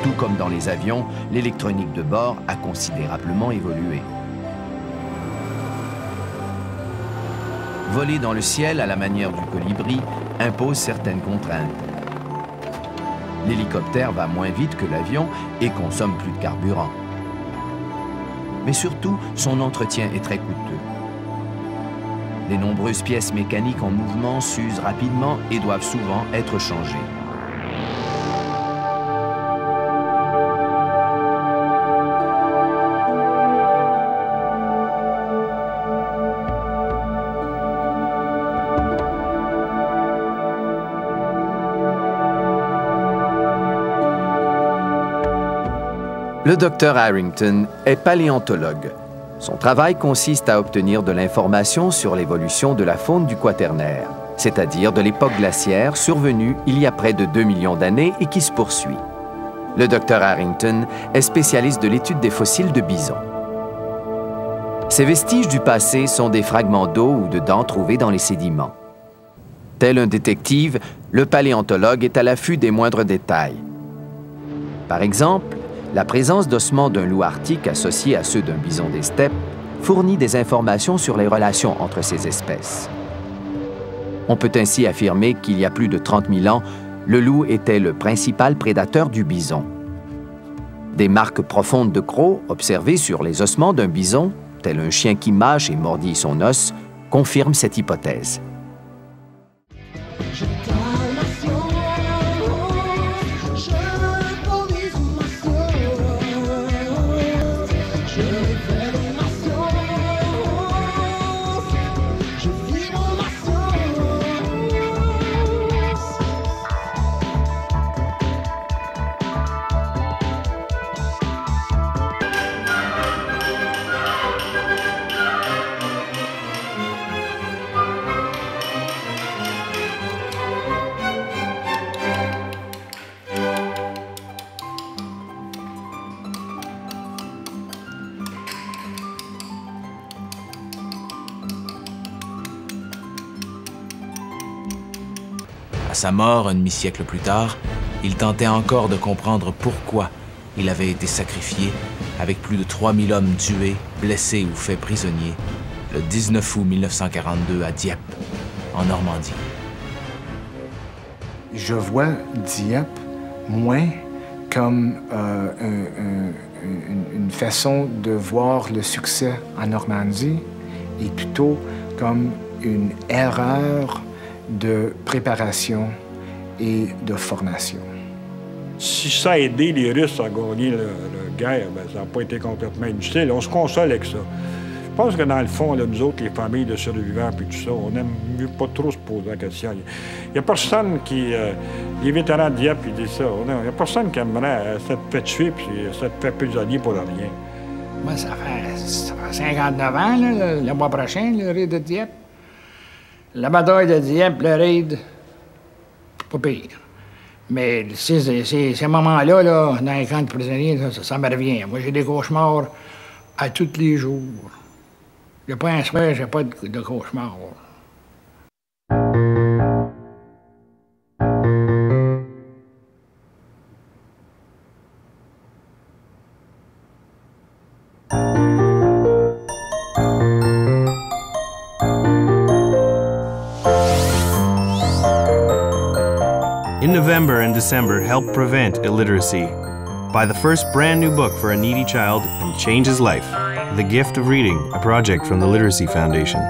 Tout comme dans les avions, l'électronique de bord a considérablement évolué. Voler dans le ciel à la manière du colibri impose certaines contraintes. L'hélicoptère va moins vite que l'avion et consomme plus de carburant. Mais surtout, son entretien est très coûteux. Les nombreuses pièces mécaniques en mouvement s'usent rapidement et doivent souvent être changées. Le docteur Harrington est paléontologue. Son travail consiste à obtenir de l'information sur l'évolution de la faune du Quaternaire, c'est-à-dire de l'époque glaciaire survenue il y a près de 2 millions d'années et qui se poursuit. Le docteur Harrington est spécialiste de l'étude des fossiles de bisons. Ces vestiges du passé sont des fragments d'eau ou de dents trouvés dans les sédiments. Tel un détective, le paléontologue est à l'affût des moindres détails. Par exemple, la présence d'ossements d'un loup arctique associés à ceux d'un bison des steppes fournit des informations sur les relations entre ces espèces. On peut ainsi affirmer qu'il y a plus de 30 000 ans, le loup était le principal prédateur du bison. Des marques profondes de crocs observées sur les ossements d'un bison, tel un chien qui mâche et mordille son os, confirment cette hypothèse. À sa mort, un demi-siècle plus tard, il tentait encore de comprendre pourquoi il avait été sacrifié, avec plus de 3000 hommes tués, blessés ou faits prisonniers, le 19 août 1942 à Dieppe, en Normandie. Je vois Dieppe moins comme une façon de voir le succès en Normandie et plutôt comme une erreur de préparation et de formation. Si ça a aidé les Russes à gagner la guerre, bien, ça n'a pas été complètement inutile. On se console avec ça. Je pense que dans le fond, là, nous autres, les familles de survivants et tout ça, on n'aime mieux pas trop se poser la question. Il n'y a personne qui... les vétérans de Dieppe, ils disent ça. Il n'y a personne qui aimerait ça te fait tuer puis ça te fait prisonnier pour rien. Moi, ça fait 59 ans, là, le mois prochain, le raid de Dieppe. La bataille de Dieppe, le raid, pas pire. Mais ces moments-là, là, dans les camps de prisonniers, ça me revient. Moi, j'ai des cauchemars à tous les jours. Il n'y a pas un soir, j'ai pas de cauchemars. In November and December helped prevent illiteracy. Buy the first brand new book for a needy child and change his life. The Gift of Reading, a project from the Literacy Foundation.